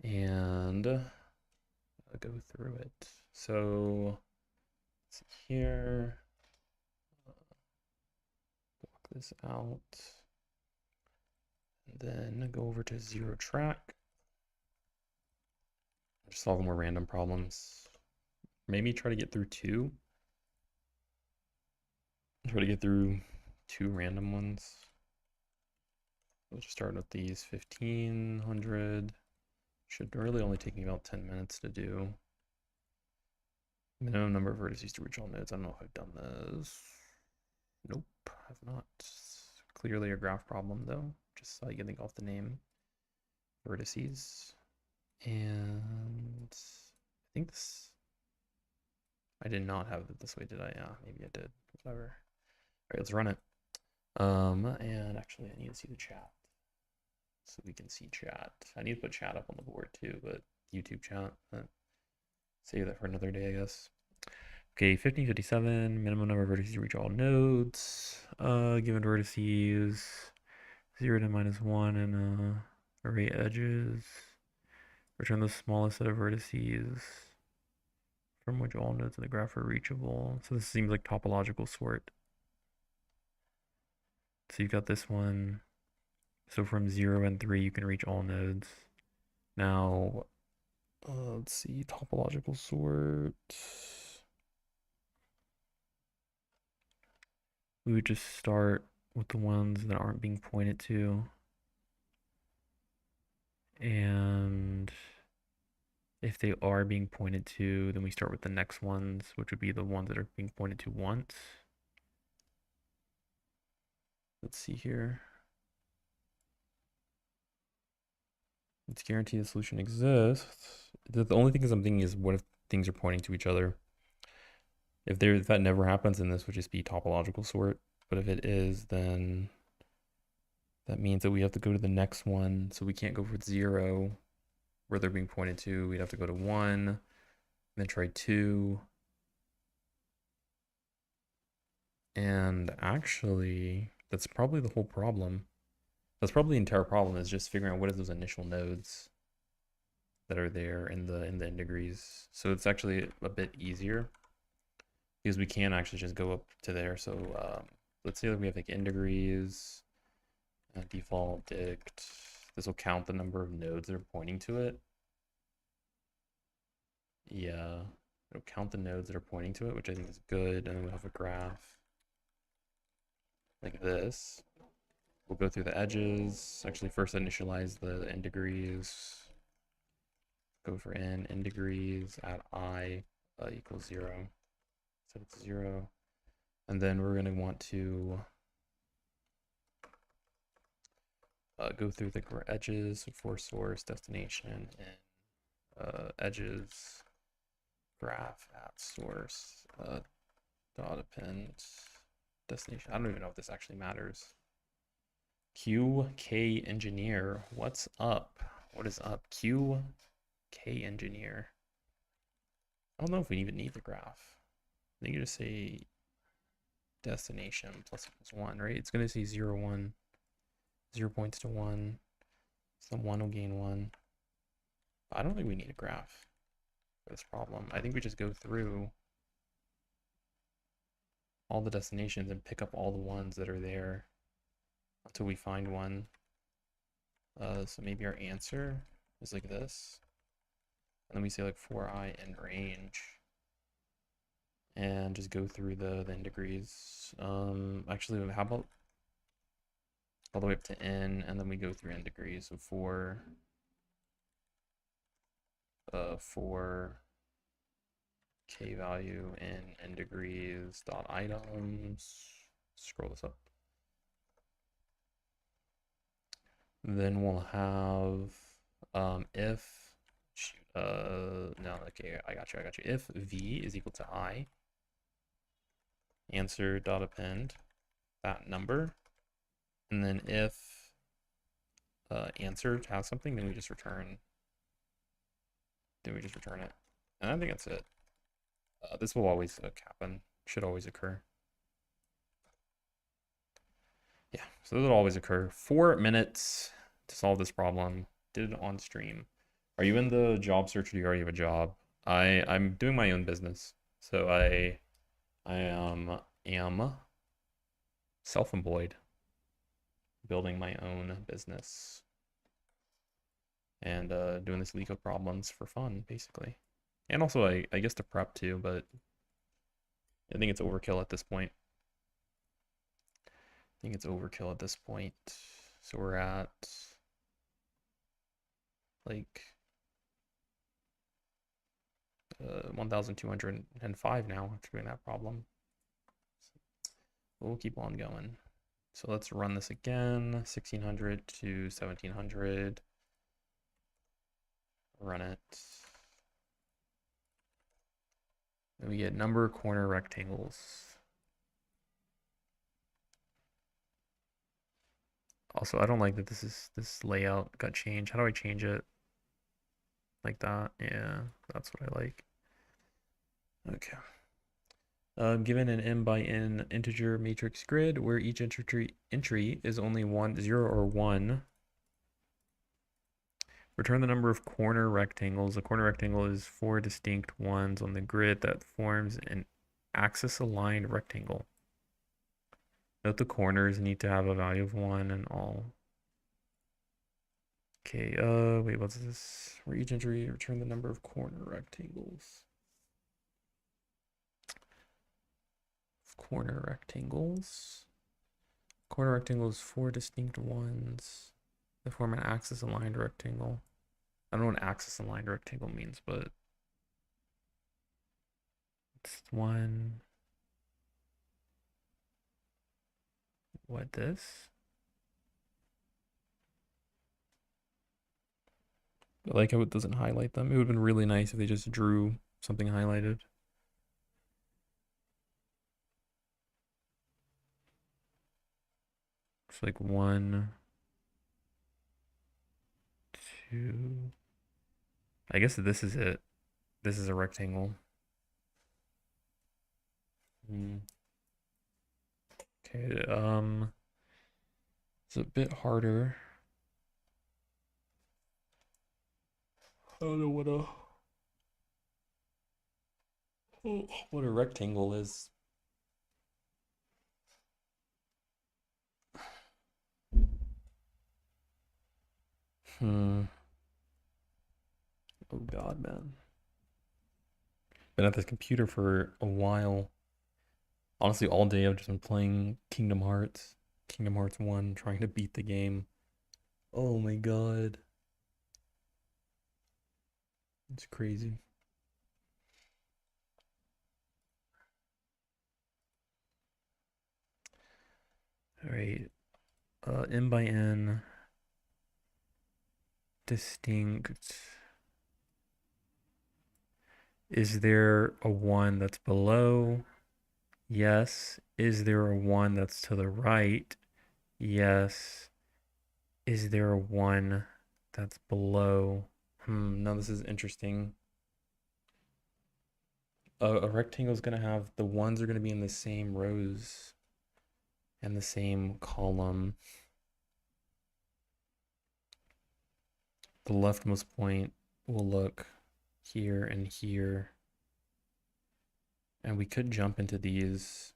and I'll go through it. So let's see here, block this out, and then go over to zero track. Just solve more random problems. Maybe try to get through two. Try to get through two random ones. We'll just start with these 1500. Should really only take me about 10 minutes to do. Minimum number of vertices to reach all nodes. I don't know if I've done this. Nope, I've not. Clearly a graph problem though, just getting off the name. Vertices. And I think this, I did not have it this way, did I? Yeah, maybe I did. Whatever. All right, let's run it. And actually I need to see the chat so we can see chat. I need to put chat up on the board too, but YouTube chat, but save that for another day, I guess. Okay, 1557, minimum number of vertices to reach all nodes. Given vertices, 0 to -1 and array edges. Return the smallest set of vertices from which all nodes in the graph are reachable. So this seems like topological sort. So you've got this one. So from 0 and 3, you can reach all nodes. Now, let's see, topological sort. We would just start with the ones that aren't being pointed to. And if they are being pointed to, then we start with the next ones, which would be the ones that are being pointed to once. Let's see here. Let's guarantee the solution exists. The only thing I'm thinking is, what if things are pointing to each other? If that never happens, then this would just be topological sort. But if it is, then that means that we have to go to the next one. So we can't go for 0 where they're being pointed to. We'd have to go to 1, then try 2. And actually, that's probably the whole problem. That's probably the entire problem, is just figuring out what are those initial nodes that are there in the n degrees. So it's actually a bit easier because we can actually just go up to there. So let's say that we have like n degrees, default dict. This will count the number of nodes that are pointing to it. Yeah, it'll count the nodes that are pointing to it, which I think is good. And then we'll have a graph like this. We'll go through the edges. Actually, first initialize the n degrees. Go for n degrees at I equals 0. So it's 0. And then we're going to want to go through the edges for source, destination, and edges, graph at source, dot append, destination. I don't even know if this actually matters. QK engineer, what's up? What is up? QK engineer. I don't know if we even need the graph. I think you just say destination plus equals 1, right? It's going to say 0, 1. 0 points to 1. So 1 will gain 1. But I don't think we need a graph for this problem. I think we just go through all the destinations and pick up all the ones that are there until we find one. So maybe our answer is like this. And then we say like 4i in range. And just go through the n degrees. Actually, how about all the way up to n, and then we go through n degrees. So 4 k value in n degrees dot items. Scroll this up. Then we'll have if no, okay, I got you. If v is equal to I, answer dot append that number, and then if answer has something, then we just return. it. And I think that's it. This will always happen. Should always occur. Yeah, so this will always occur. 4 minutes to solve this problem. Did it on stream. Are you in the job search or do you already have a job? I'm doing my own business. So I am self-employed, building my own business and doing this Leetcode problems for fun, basically. And also I guess to prep too, but I think it's overkill at this point. I think it's overkill at this point. So we're at like 1,205 now after doing that problem. We'll keep on going. So let's run this again, 1600 to 1700. Run it. And we get number of corner rectangles. Also, I don't like that this layout got changed. How do I change it? Like that? Yeah, that's what I like. Okay. Given an n by n integer matrix grid where each entry is only 0 or 1, return the number of corner rectangles. A corner rectangle is 4 distinct ones on the grid that forms an axis-aligned rectangle. Note the corners need to have a value of 1 and all. Okay, wait, what's this? Where each entry return the number of corner rectangles. Corner rectangles. Corner rectangles, 4 distinct ones that form an axis-aligned rectangle. I don't know what axis-aligned rectangle means, but it's one. What this? I like how it doesn't highlight them. It would have been really nice if they just drew something highlighted. It's like 1, 2. I guess this is it. This is a rectangle. Okay, it's a bit harder. I don't know what a rectangle is. Oh God, man. Been at this computer for a while. Honestly, all day I've just been playing Kingdom Hearts. Kingdom Hearts 1, trying to beat the game. Oh my God. It's crazy. All right. N by N. Distinct. Is there a 1 that's below? Yes. Is there a 1 that's to the right? Yes. Is there a 1 that's below? Now this is interesting. A rectangle is going to have the ones are going to be in the same rows and the same column. The leftmost point will look here and here. And we could jump into these.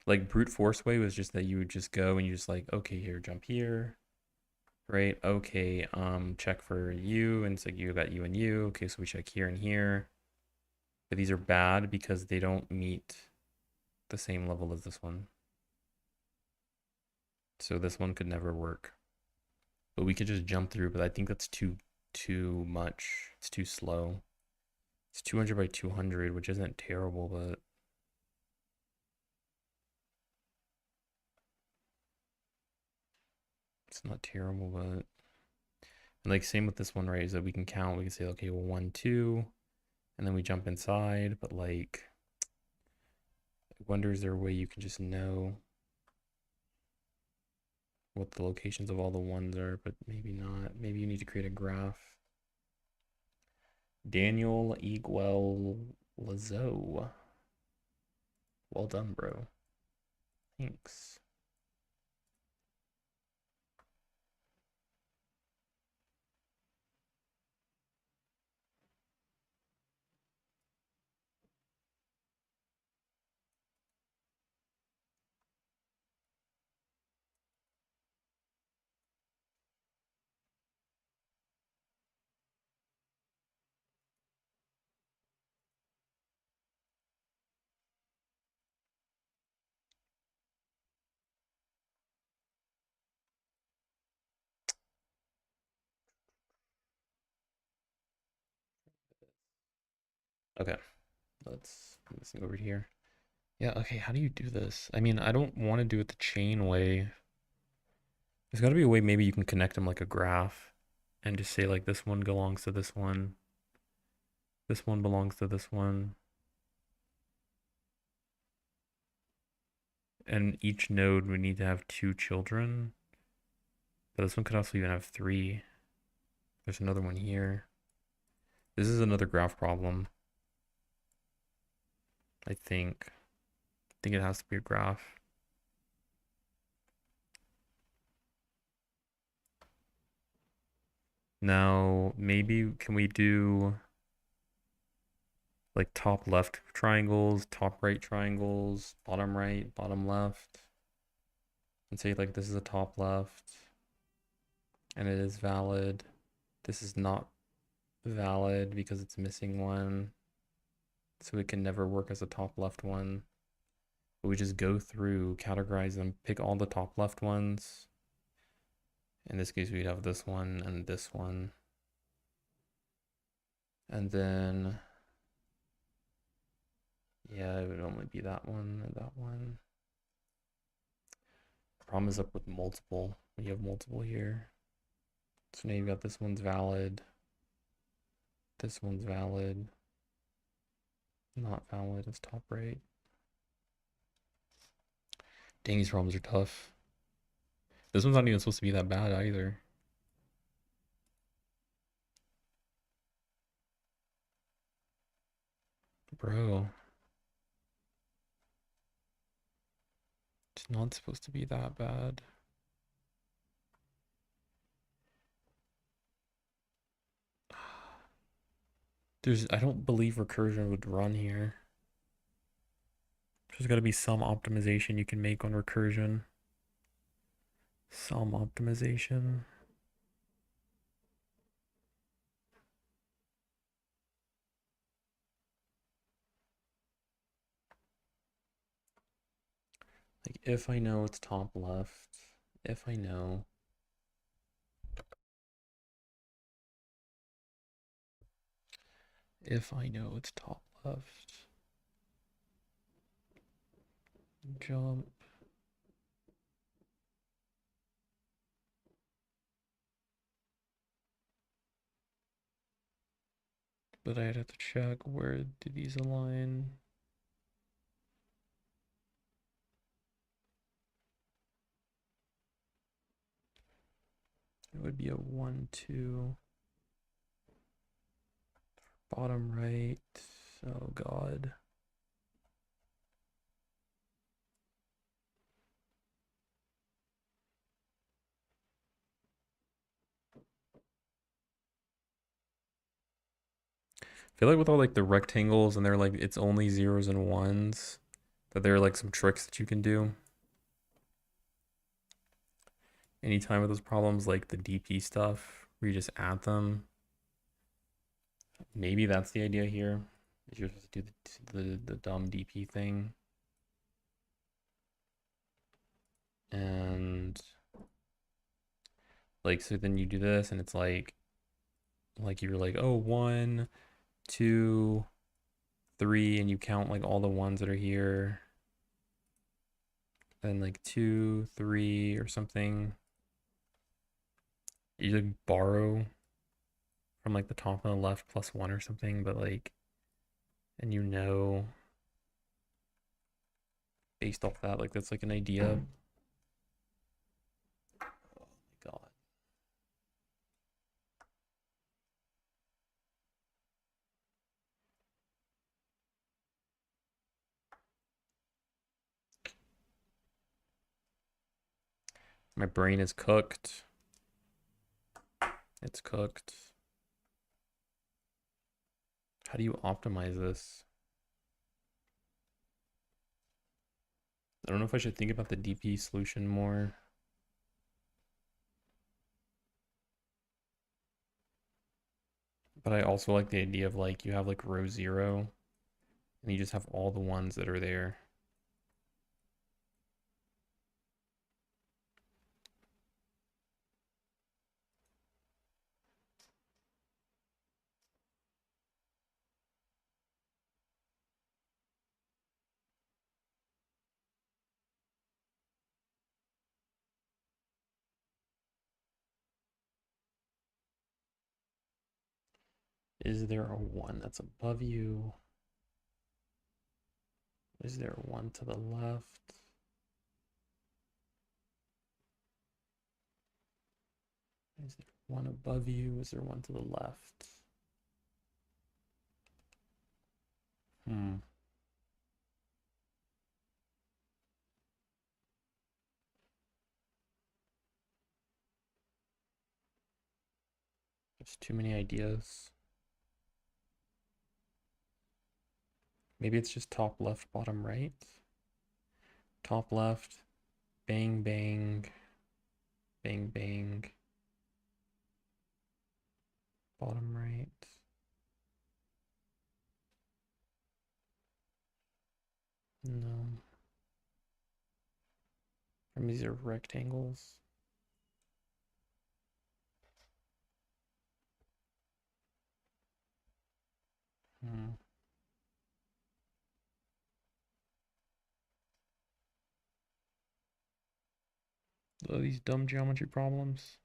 Like brute force way was just that you would just go and you just like, okay, here, jump here. Right? Okay, check for you. And it's like you got you and you. Okay, so we check here and here. But these are bad because they don't meet the same level as this one. So this one could never work. But we could just jump through, but I think that's too much. It's too slow. It's 200 by 200, which isn't terrible, but it's not terrible, but and like same with this one, right? Is that we can count, we can say, okay, well, 1, 2, and then we jump inside, but like I wonder is there a way you can just know what the locations of all the ones are, but maybe not. Maybe you need to create a graph. Daniel Iguel Lazo. Well done, bro. Thanks. Okay, let's move this thing over here. Yeah, okay, how do you do this? I mean, I don't want to do it the chain way. There's got to be a way maybe you can connect them like a graph and just say like this one belongs to this one belongs to this one, and each node would need to have two children. But this one could also even have three. There's another one here. This is another graph problem, I think. I think it has to be a graph. Now, maybe can we do like top left triangles, top right triangles, bottom right, bottom left, and say like this is a top left and it is valid. This is not valid because it's missing one. So it can never work as a top left one. But we just go through, categorize them, pick all the top left ones. In this case, we'd have this one and this one. And then, yeah, it would only be that one and that one. Problem is up with multiple. You have multiple here. So now you've got this one's valid. This one's valid. Not valid is top right. Dang, these problems are tough. This one's not even supposed to be that bad either. Bro. It's not supposed to be that bad. I don't believe recursion would run here. There's got to be some optimization you can make on recursion. Some optimization. Like if I know it's top left, if I know it's top left, jump. But I'd have to check where do these align. It would be a 1, 2. Bottom right. Oh God. I feel like with all like the rectangles and they're like it's only zeros and ones, that there are like some tricks that you can do. Anytime with those problems like the DP stuff, where you just add them. Maybe that's the idea here. You're supposed to do the dumb DP thing. And like so then you do this and it's like you're like, oh 1, 2, 3, and you count like all the ones that are here. Then like 2, 3 or something. You like borrow from like the top on the left plus 1 or something, but like, and you know based off that, like that's like an idea. Oh my God. My brain is cooked. It's cooked. How do you optimize this? I don't know if I should think about the DP solution more. But I also like the idea of like you have like row 0 and you just have all the ones that are there. Is there a one that's above you? Is there one to the left? Is there one above you? Is there one to the left? Hmm. There's too many ideas. Maybe it's just top left, bottom right. Top left, bang, bang, bang, bang. Bottom right. No. And these are rectangles. Hmm. Oh, these dumb geometry problems.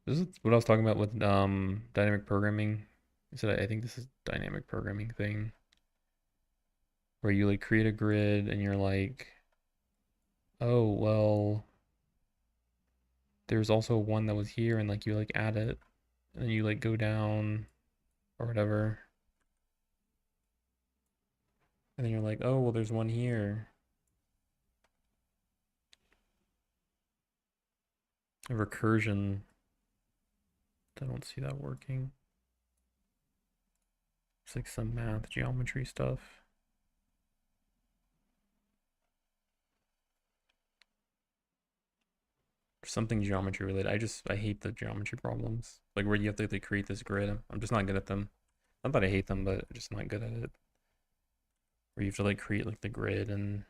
This is what I was talking about with dynamic programming. So I think this is dynamic programming thing where you like create a grid and you're like, oh well, there's also one that was here and like you like add it and then you like go down or whatever. And then you're like, oh well, there's one here. A recursion. I don't see that working. It's like some math geometry stuff. Something geometry related. I hate the geometry problems. Like where you have to like create this grid. I'm just not good at them. Not that I hate them, but I'm just not good at it. Where you have to like create like the grid and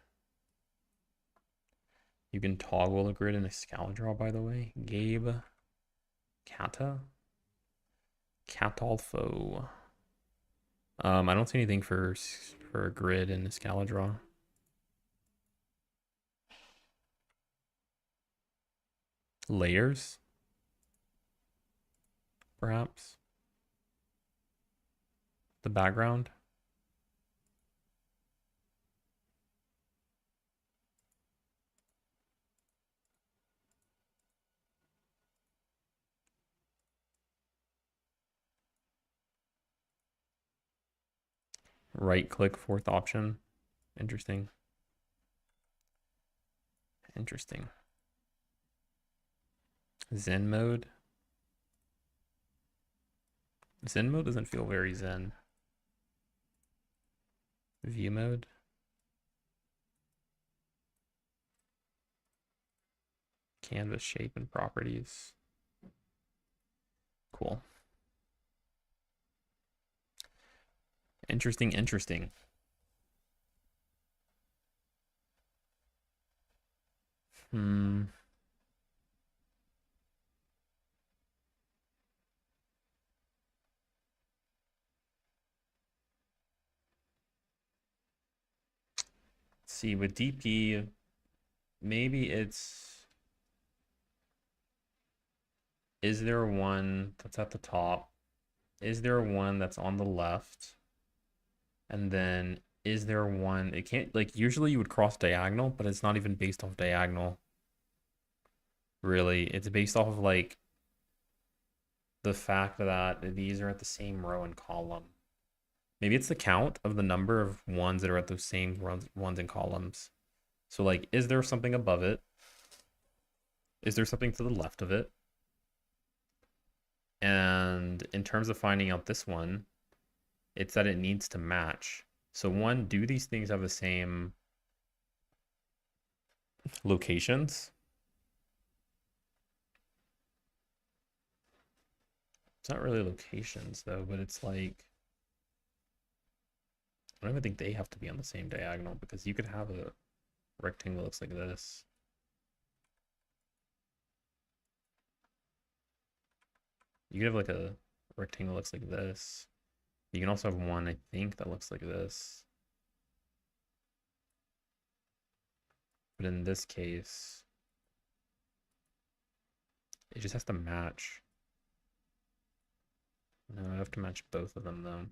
you can toggle a grid in a Scala by the way. Gabe Kata Catalfo. I don't see anything for a grid in the Scala. Layers, perhaps. The background. Right click, fourth option. Interesting. Interesting. Zen mode. Zen mode doesn't feel very zen. View mode. Canvas shape and properties. Cool. Interesting, interesting. Hmm. Let's see, with DP, maybe it's, is there one that's at the top? Is there one that's on the left? And then is there one, it can't, like usually you would cross diagonal, but it's not even based off diagonal. Really, it's based off of like the fact that these are at the same row and column. Maybe it's the count of the number of ones that are at those same ones and columns. So like, is there something above it? Is there something to the left of it? And in terms of finding out this one, it's that it needs to match. So one, do these things have the same locations? It's not really locations though, but it's like, I don't even think they have to be on the same diagonal because you could have a rectangle that looks like this. You could have like a rectangle that looks like this. You can also have one, I think, that looks like this. But in this case, it just has to match. No, I have to match both of them though.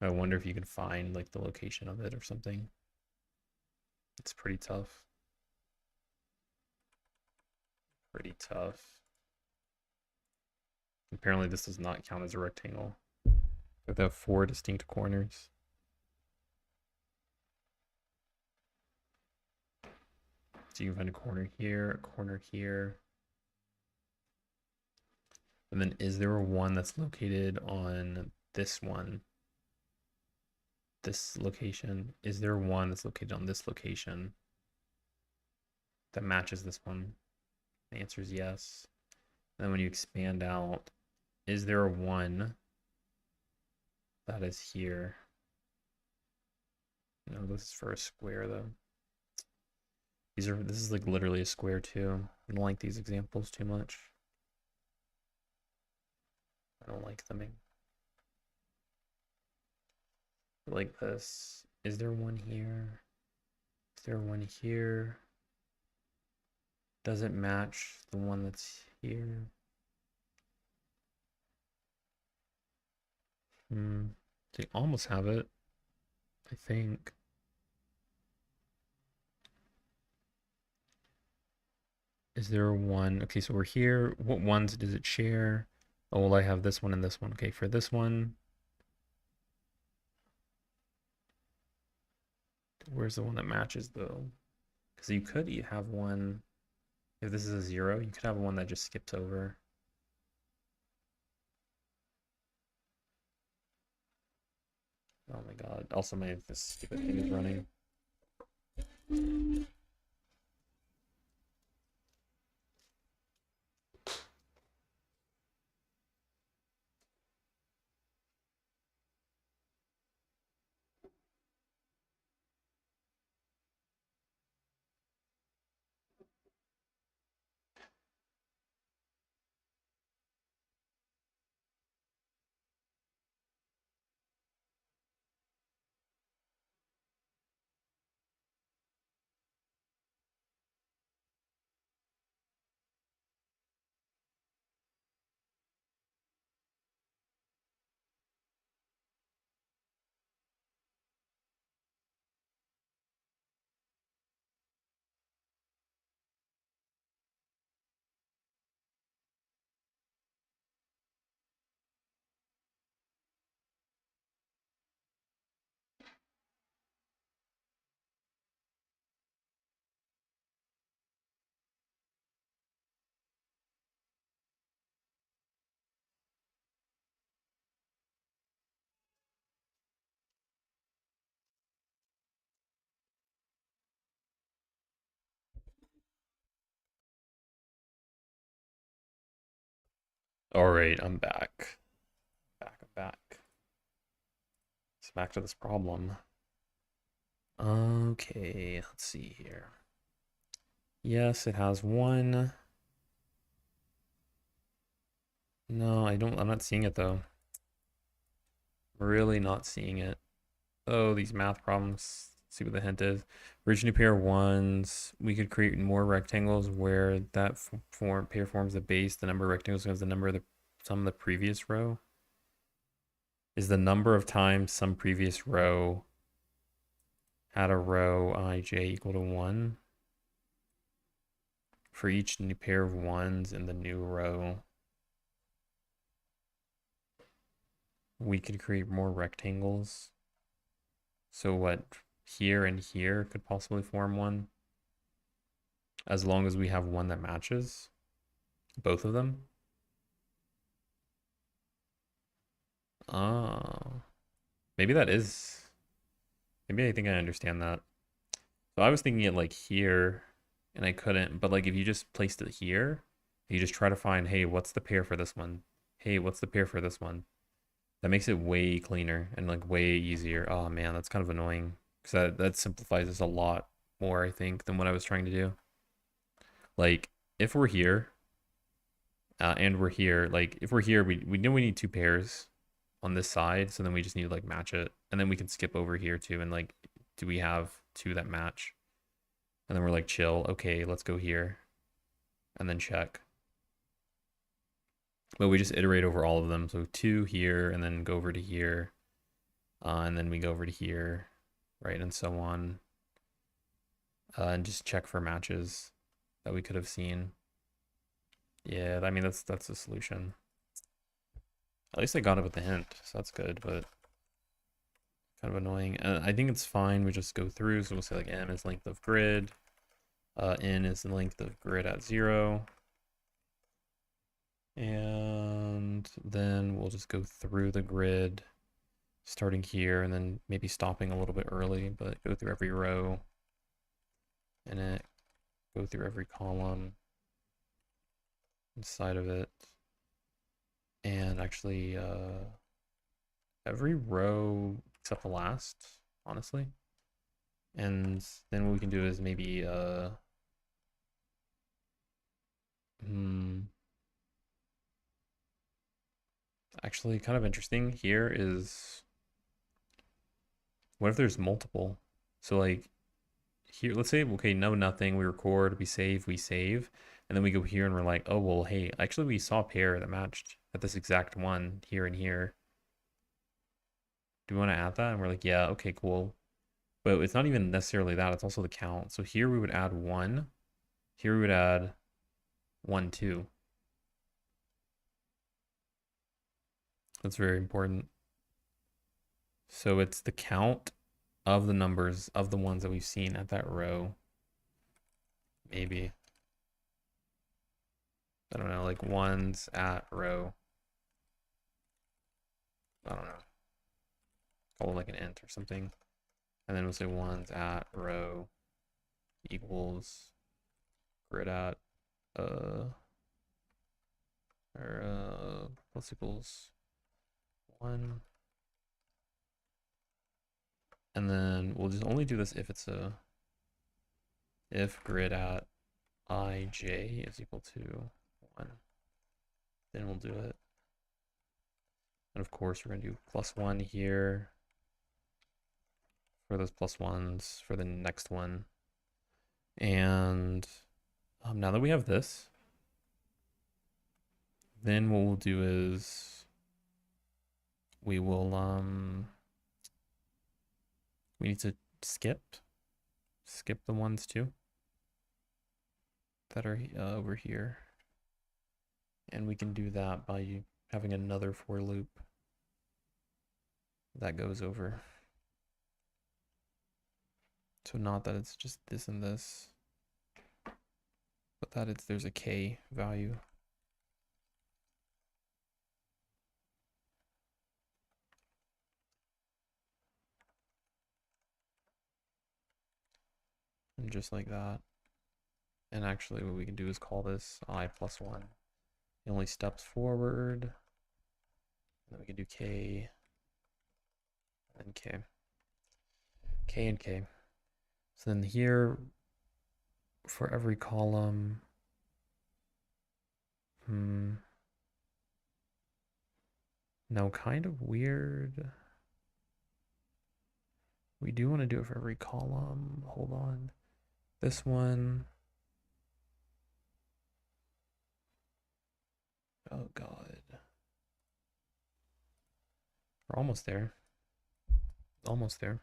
I wonder if you can find like the location of it or something. It's pretty tough. Pretty tough. Apparently this does not count as a rectangle. They have 4 distinct corners. So you can find a corner here, a corner here. And then is there one that's located on this one? This location? Is there one that's located on this location that matches this one? The answer is yes. And then when you expand out, is there a one that is here? No, this is for a square though. This is like literally a square too. I don't like these examples too much. I don't like them. Like this. Is there one here? Is there one here? Does it match the one that's here? They almost have it, I think. Is there one? Okay, so we're here. What ones does it share? Oh, well, I have this one and this one. Okay, for this one, where's the one that matches though? Because you could have one, if this is a 0, you could have one that just skips over. Oh my god. Also, this stupid thing is running. All right, I'm back. I'm back. So back to this problem. Okay, let's see here. Yes, it has one. No, I'm not seeing it though. Really not seeing it. Oh, these math problems. Let's see what the hint is. For each new pair of ones, we could create more rectangles where that pair forms the base. The number of rectangles becomes the number of the sum of the previous row. Is the number of times some previous row had a row ij equal to 1 for each new pair of ones in the new row. We could create more rectangles. So what, here and here could possibly form one, as long as we have one that matches both of them. Oh, maybe that is, maybe I think I understand that. So I was thinking it like here and I couldn't, but like if you just placed it here, you just try to find, hey, what's the pair for this one? Hey, what's the pair for this one? That makes it way cleaner and like way easier. Oh man, that's kind of annoying because that simplifies this a lot more, I think, than what I was trying to do. Like if we're here and we're here, like if we're here, we know we need 2 pairs on this side, so then we just need to like match it, and then we can skip over here too, and like, do we have 2 that match? And then we're like, chill, okay, let's go here, and then check. but we just iterate over all of them. So 2 here, and then go over to here, and then we go over to here, right, and so on, and just check for matches that we could have seen. Yeah, I mean, that's the solution. At least I got it with the hint, so that's good, but kind of annoying. I think it's fine. We just go through, so we'll say like m is length of grid, n is the length of grid at 0. And then we'll just go through the grid, starting here, and then maybe stopping a little bit early, but go through every row, and it go through every column inside of it, and actually every row except the last, honestly. And then what we can do is maybe actually kind of interesting here is, what if there's multiple? So like here, let's say, okay, no, nothing, we record, we save, and then we go here and we're like, oh, well, hey, actually we saw a pair that matched at this exact one here and here. Do we want to add that? And we're like, yeah, okay, cool. But it's not even necessarily that, it's also the count. So here we would add 1. Here we would add 1, 2. That's very important. So it's the count of the numbers of the ones that we've seen at that row. Maybe. I don't know, like ones at row. I don't know. Call it like an int or something. And then we'll say ones at row equals grid at plus equals 1. And then we'll just only do this if it's if grid at ij is equal to 1. Then we'll do it. And of course, we're going to do +1 here for those +1s for the next one. And now that we have this, then what we'll do is we will we need to skip the ones too that are over here, and we can do that by having another for loop that goes over. So not that it's just this and this, but that there's a k value. And just like that. And actually what we can do is call this I plus 1. The only steps forward. And then we can do k and k. K and k. So then here, for every column, now kind of weird. We do want to do it for every column. Hold on. This one. Oh God. We're almost there. Almost there.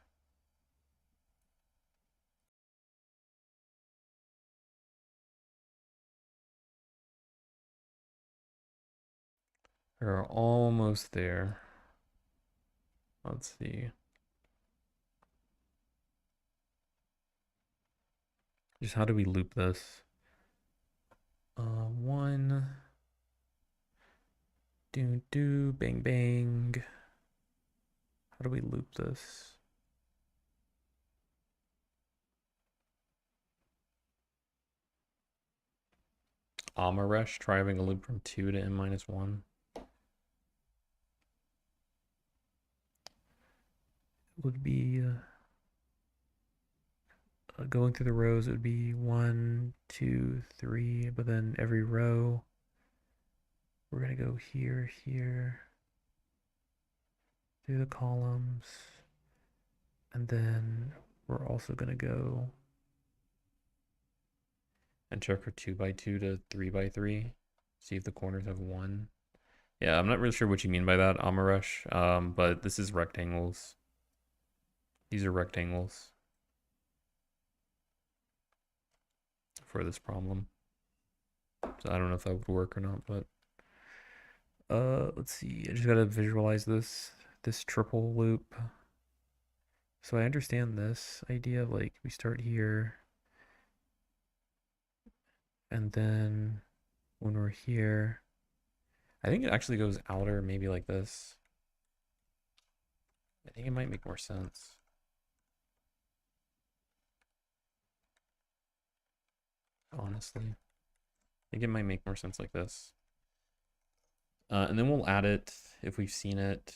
We're almost there. Let's see. Just how do we loop this? 1. Do bang bang. How do we loop this? Amaresh, try having a loop from 2 to n-1. Would be going through the rows, it would be 1, 2, 3, but then every row we're gonna go here, through the columns, and then we're also gonna go and check for 2 by 2 to 3 by 3. See if the corners have 1. Yeah, I'm not really sure what you mean by that, Amarush. But this is rectangles. These are rectangles for this problem. So I don't know if that would work or not, but let's see. I just gotta visualize this triple loop. So I understand this idea of like we start here and then when we're here, I think it actually goes outer maybe like this. I think it might make more sense. Honestly, I think it might make more sense like this. And then we'll add it if we've seen it.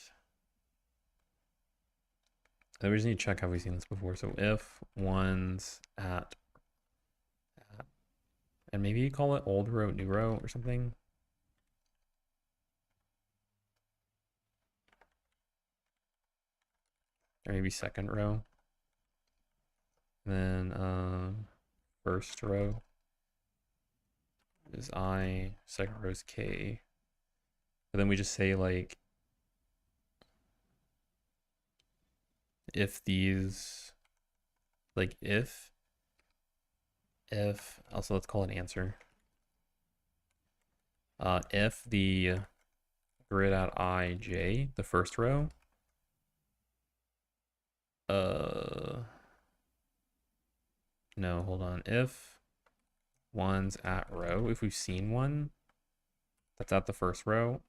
I just need to check, have we seen this before? So if one's at, and maybe you call it old row, new row or something. Or maybe second row. Then first row is I, second row is K. But then we just say like, if these, like if, also let's call it answer. If the grid at ij, the first row, no, hold on. If one's at row, if we've seen one that's at the first row,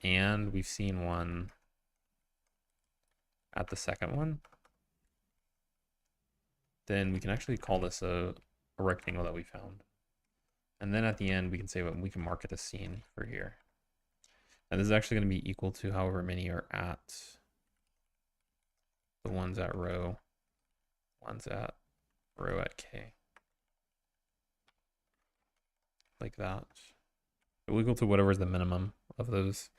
and we've seen one at the second one, then we can actually call this a rectangle that we found. And then at the end, we can say what we can mark it as seen for here. And this is actually going to be equal to however many are at the ones at row at K. Like that. Equal to whatever is the minimum of those.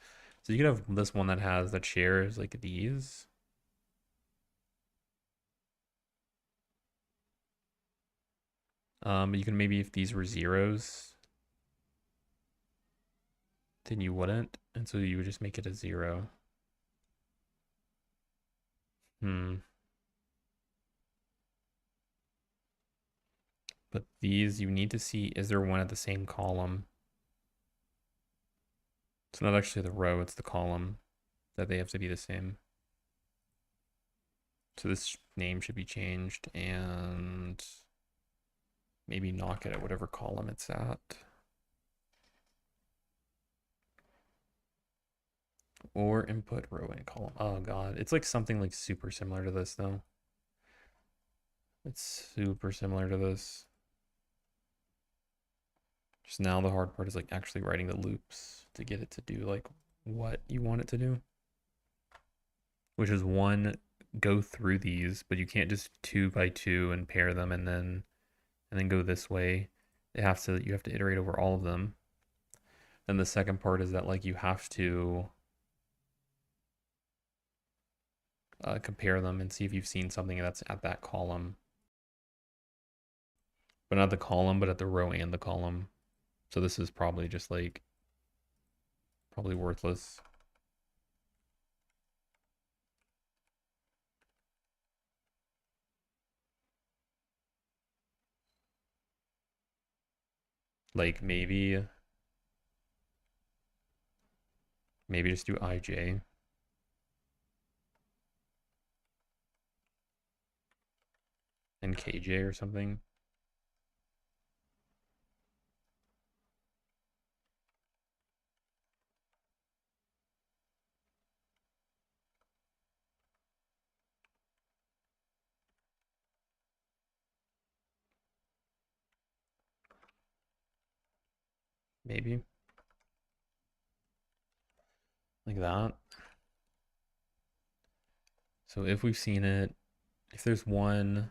So you could have this one that has that shares like these. But you can maybe, if these were zeros, then you wouldn't. And so you would just make it a 0. But these, you need to see, is there one at the same column? It's not actually the row, it's the column that they have to be the same. So this name should be changed and maybe knock it at whatever column it's at. Or input row and column. Oh god, it's like something like super similar to this though. It's super similar to this. Just now the hard part is like actually writing the loops to get it to do like what you want it to do. Which is one, go through these, but you can't just 2 by 2 and pair them and then go this way. You have to iterate over all of them. Then the second part is that like you have to compare them and see if you've seen something that's at that column. But not the column, but at the row and the column. So this is probably just like, probably worthless. Like maybe just do ij. And kj or something. Maybe. Like that. So if we've seen it, if there's one,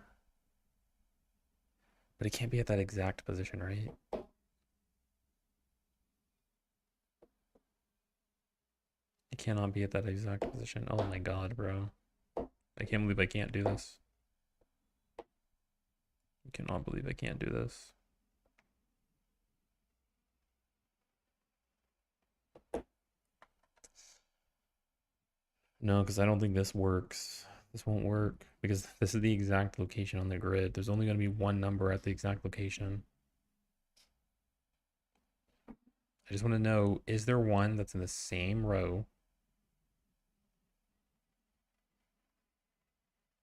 but it can't be at that exact position, right? It cannot be at that exact position. Oh my god, bro. I can't believe I can't do this. I cannot believe I can't do this. No, because I don't think this works. This won't work because this is the exact location on the grid. There's only going to be one number at the exact location. I just want to know, is there one that's in the same row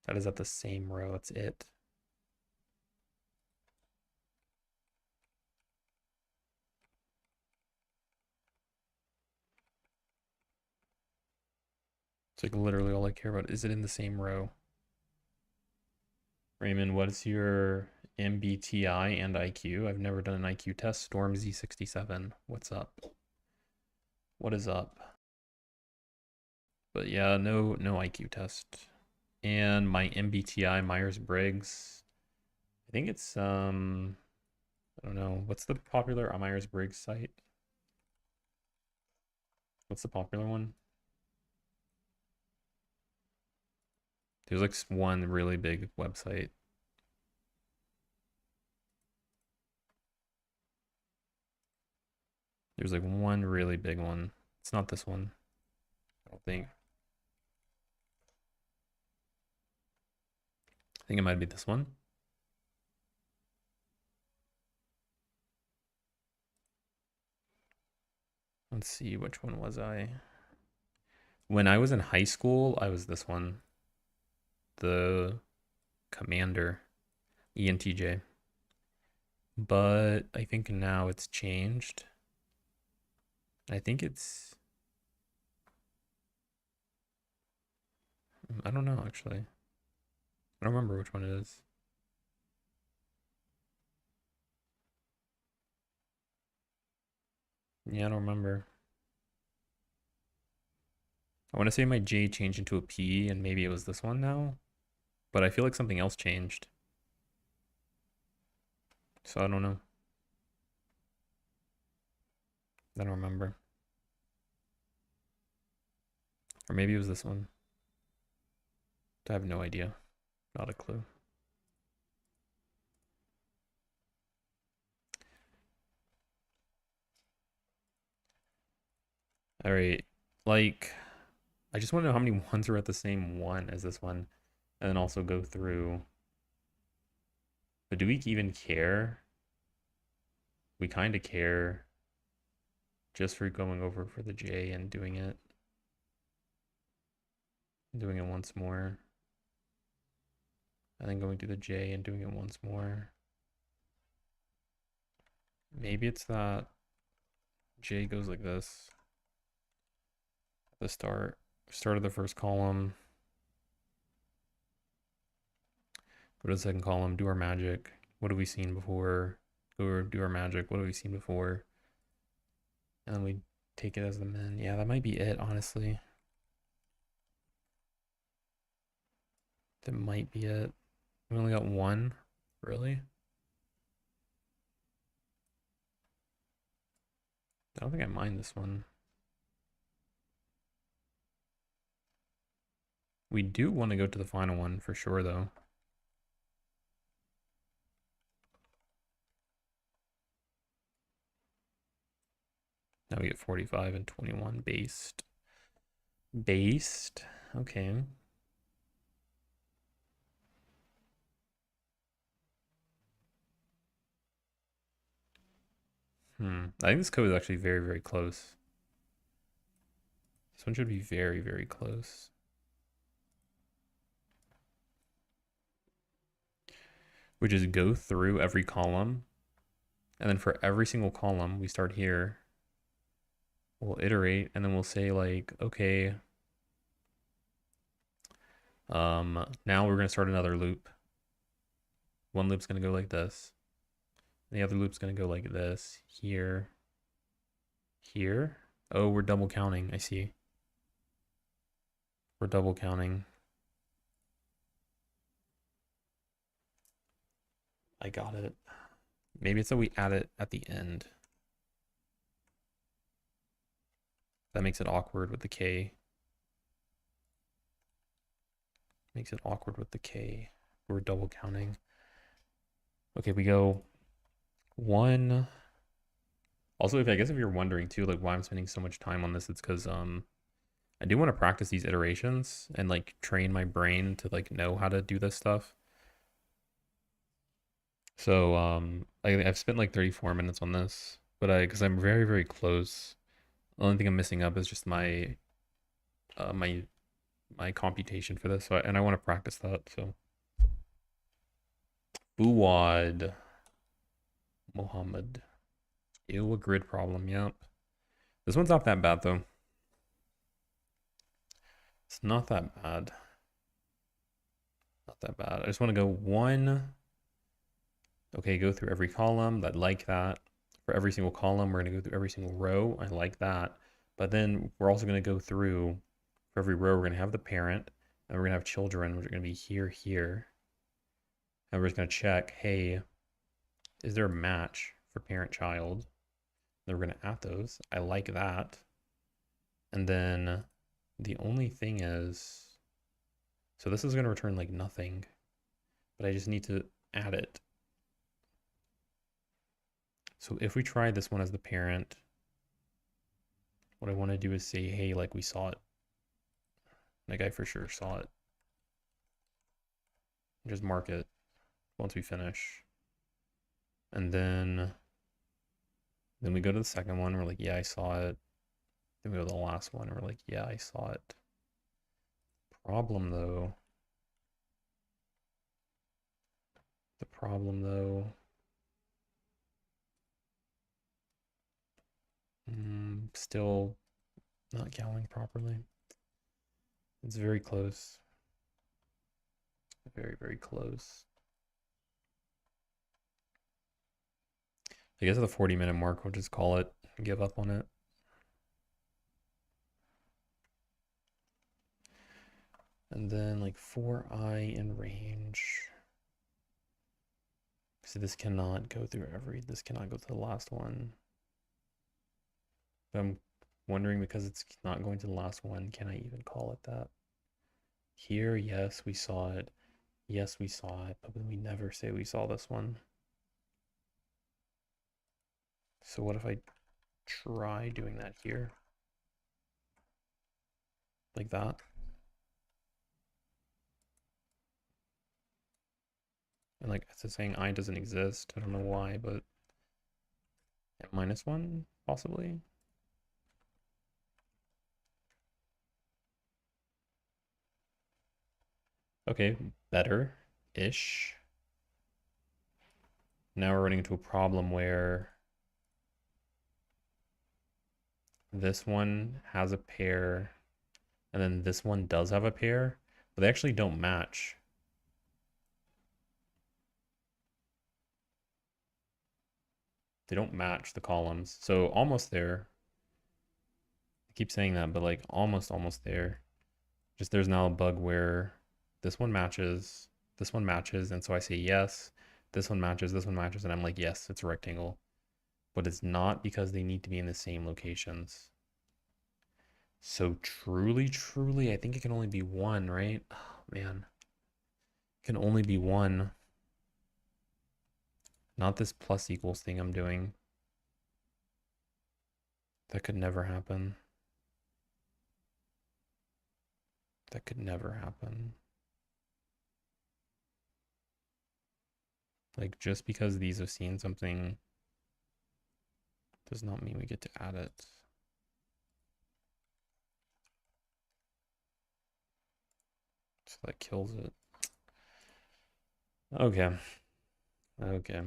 that is at the same row? That's it. It's like literally all I care about. Is it in the same row? Raymond, what is your MBTI and IQ? I've never done an IQ test. Storm Z67. What's up? What is up? But yeah, no IQ test. And my MBTI Myers-Briggs. I think it's I don't know. What's the popular Myers-Briggs site? What's the popular one? There's like one really big website. There's like one really big one. It's not this one. I don't think. I think it might be this one. Let's see, which one was I? When I was in high school, I was this one. The Commander, ENTJ. But I think now it's changed. I think it's... I don't know, actually. I don't remember which one it is. Yeah, I don't remember. I want to say my J changed into a P, and maybe it was this one now. But I feel like something else changed. So I don't know. I don't remember. Or maybe it was this one. I have no idea. Not a clue. All right. Like, I just want to know how many ones are at the same one as this one. And then also go through. But do we even care? We kind of care. Just for going over for the J and doing it. Doing it once more. And then going to the J and doing it once more. Maybe it's that J goes like this. The start of the first column. Go to the second column, do our magic. What have we seen before? Go do our magic. What have we seen before? And then we take it as the min. Yeah, that might be it, honestly. That might be it. We only got one. Really? I don't think I mind this one. We do want to go to the final one for sure, though. Now we get 45 and 21 based. Based? Okay. I think this code is actually very, very close. This one should be very, very close. We just go through every column. And then for every single column, we start here. We'll iterate, and then we'll say like, okay, now we're going to start another loop. One loop's going to go like this. And the other loop's going to go like this, here, here. Oh, we're double counting, I see. We're double counting. I got it. Maybe it's that we add it at the end. That makes it awkward with the K. Makes it awkward with the K. We're double counting. Okay, we go one. Also, I guess if you're wondering too, like why I'm spending so much time on this, it's because I I do want to practice these iterations and like train my brain to like know how to do this stuff. So I've spent like 34 minutes on this, but because I'm very, very close. The only thing I'm missing up is just my my computation for this. And I want to practice that. So Buwad Mohammed. Ew, a grid problem. Yep. This one's not that bad though. It's not that bad. Not that bad. I just want to go one. Okay, go through every column. I like that. For every single column, we're going to go through every single row. I like that. But then we're also going to go through, for every row, we're going to have the parent, and we're going to have children, which are going to be here, here. And we're just going to check, hey, is there a match for parent-child? Then we're going to add those. I like that. And then the only thing is, so this is going to return like nothing, but I just need to add it. So if we try this one as the parent, what I want to do is say, hey, like we saw it. Like I for sure saw it. Just mark it once we finish. And then we go to the second one. We're like, yeah, I saw it. Then we go to the last one. We're like, yeah, I saw it. Problem though. The problem though. Still not counting properly. It's very close. Very, very close. I guess at the 40-minute mark, we'll just call it and give up on it. And then like 4i in range. So this cannot go through this cannot go to the last one. But I'm wondering, because it's not going to the last one, can I even call it that? Here, yes, we saw it. Yes, we saw it, but we never say we saw this one. So what if I try doing that here? Like that? And like it's saying I doesn't exist. I don't know why, but -1 possibly. Okay, better-ish. Now we're running into a problem where this one has a pair, and then this one does have a pair, but they actually don't match. They don't match the columns. So almost there. I keep saying that, but like almost there. Just there's now a bug where this one matches, and so I say yes, this one matches, and I'm like, yes, it's a rectangle. But it's not, because they need to be in the same locations. So truly, I think it can only be one, right? Oh, man. It can only be one. Not this plus equals thing I'm doing. That could never happen. That could never happen. Like, just because these have seen something does not mean we get to add it. So that kills it. Okay. Okay.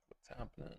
What's happening?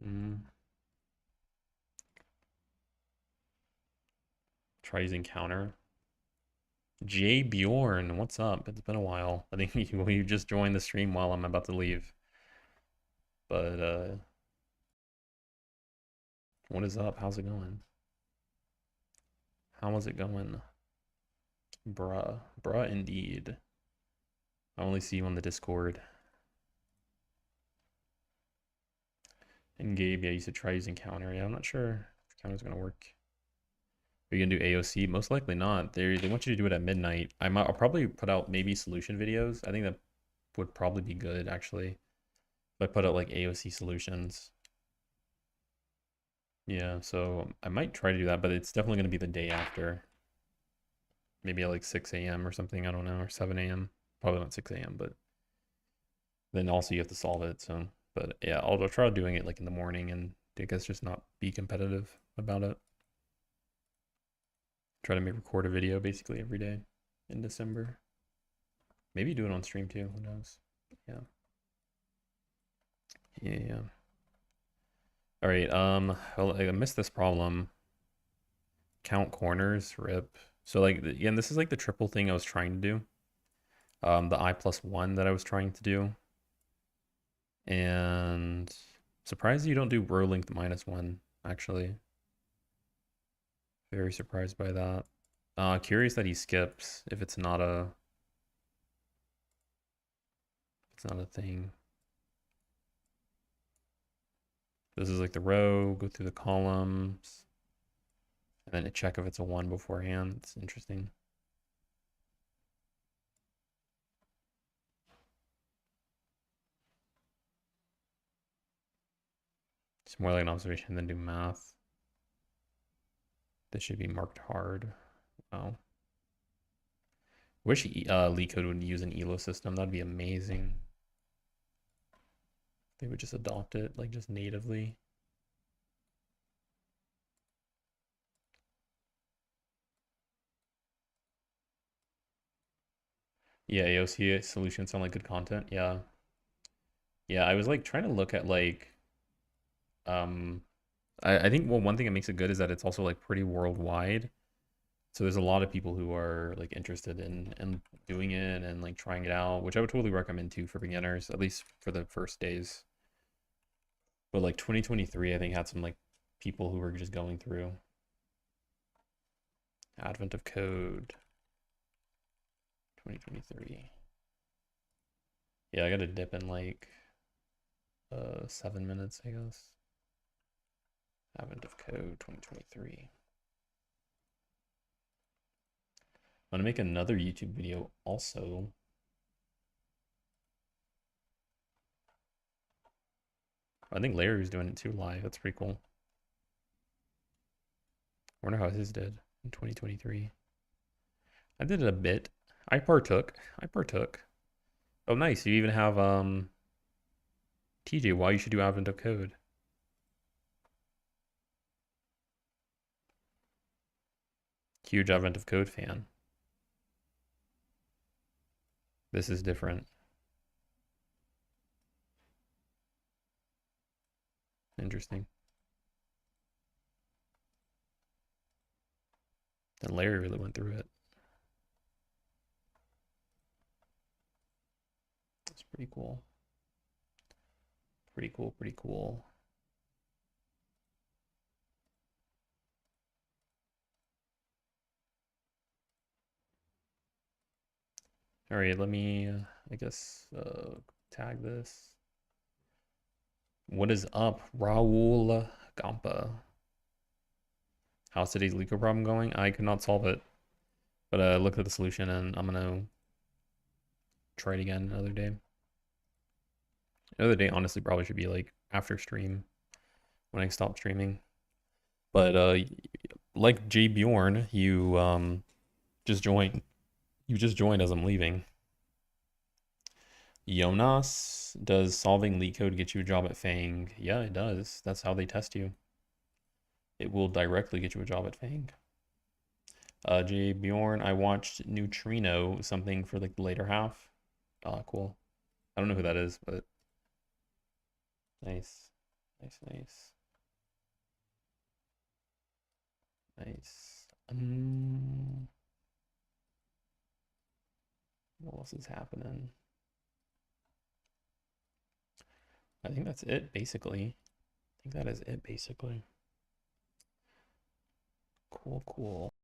Mm. Try using counter. Jay Bjorn, what's up? It's been a while. I think you just joined the stream while I'm about to leave. But what is up? How's it going? How is it going? Bruh. Bruh indeed. I only see you on the Discord. And Gabe, yeah, you should try using counter. Yeah, I'm not sure if counter's gonna work. Are you gonna do AOC? Most likely not. They want you to do it at midnight. I'll probably put out maybe solution videos. I think that would probably be good actually. If I put out like AOC solutions. Yeah, so I might try to do that, but it's definitely gonna be the day after. Maybe at like 6 a.m. or something, I don't know, or 7 a.m. Probably not 6 a.m., but then also you have to solve it. So, but yeah, I'll try doing it like in the morning and I guess just not be competitive about it. Try to record a video basically every day in December. Maybe do it on stream too. Who knows? Yeah. Yeah. All right. Well, I missed this problem. Count corners. Rip. So like again, this is like the triple thing I was trying to do. The I+1 that I was trying to do. And surprised you don't do row length -1, actually. Very surprised by that. Curious that he skips if it's not a thing. This is like the row, go through the columns, and then check if it's a 1 beforehand. It's interesting. It's more like an observation than do math. This should be marked hard. Wow. Wish Leetcode would use an ELO system. That'd be amazing. They would just adopt it like just natively. Yeah, AOC solutions sound like good content. Yeah. Yeah, I was like trying to look at like um I think well one thing that makes it good is that it's also like pretty worldwide. So there's a lot of people who are like interested in doing it and like trying it out, which I would totally recommend too for beginners, at least for the first days. But like 2023, I think had some like people who were just going through Advent of Code 2023. Yeah, I got to dip in like 7 minutes, I guess. Advent of Code 2023. I'm gonna make another YouTube video also. I think Larry's doing it too live. That's pretty cool. I wonder how his did in 2023. I did it a bit. I partook. Oh, nice. You even have TJ. Why you should do Advent of Code? Huge Advent of Code fan. This is different. Interesting. And Larry really went through it. It's pretty cool. Pretty cool. Pretty cool. All right, let me, I guess, tag this. What is up, Raul Gampa? How's today's Leetcode problem going? I could not solve it, but I looked at the solution and I'm gonna try it again another day. Another day, honestly, probably should be like after stream when I stop streaming. But like Jay Bjorn, you just joined. You just joined as I'm leaving. Jonas, does solving Leetcode get you a job at Fang? Yeah, it does. That's how they test you. It will directly get you a job at Fang. Jay Bjorn, I watched Neutrino, something for like the later half. Cool. I don't know who that is, but nice. Nice, nice. Nice. What else is happening? I think that's it, basically. I think that is it, basically. Cool, cool.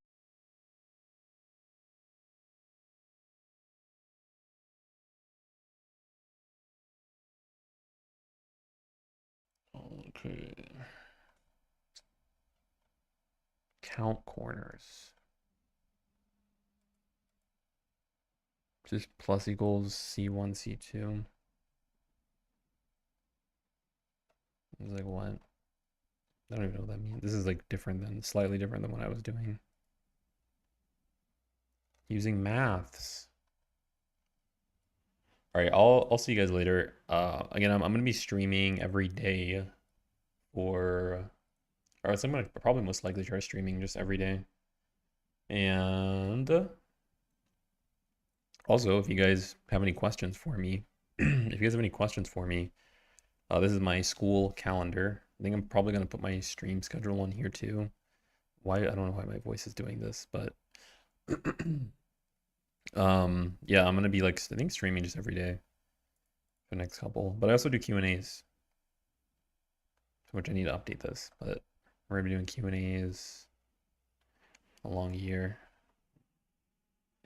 Okay. Count corners. Just plus equals C1, C2. I was like, what? I don't even know what that means. This is like slightly different than what I was doing. Using maths. All right, I'll see you guys later. Again, I'm gonna be streaming every day for, or I'm gonna probably most likely try streaming just every day. And also, if you guys have any questions for me, if you guys have any questions for me, this is my school calendar. I think I'm probably gonna put my stream schedule on here too. Why, I don't know why my voice is doing this, but yeah, I'm gonna be like, I think streaming just every day for the next couple. But I also do Q&As, which I need to update this, but we're gonna be doing Q&As along year.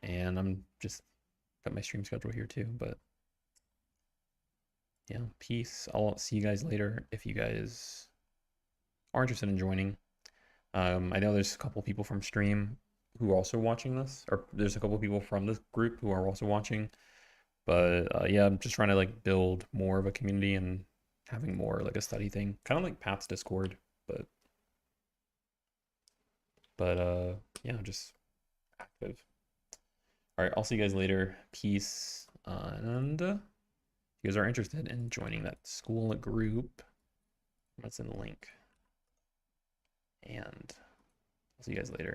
And I'm just got my stream schedule here too, but yeah, peace. I'll see you guys later if you guys are interested in joining. I know there's a couple people from stream who are also watching this, or there's a couple people from this group who are also watching. But yeah, I'm just trying to like build more of a community and having more like a study thing, kind of like Pat's Discord, but yeah, just active. All right, I'll see you guys later. Peace. And if you guys are interested in joining that school group, that's in the link. And I'll see you guys later.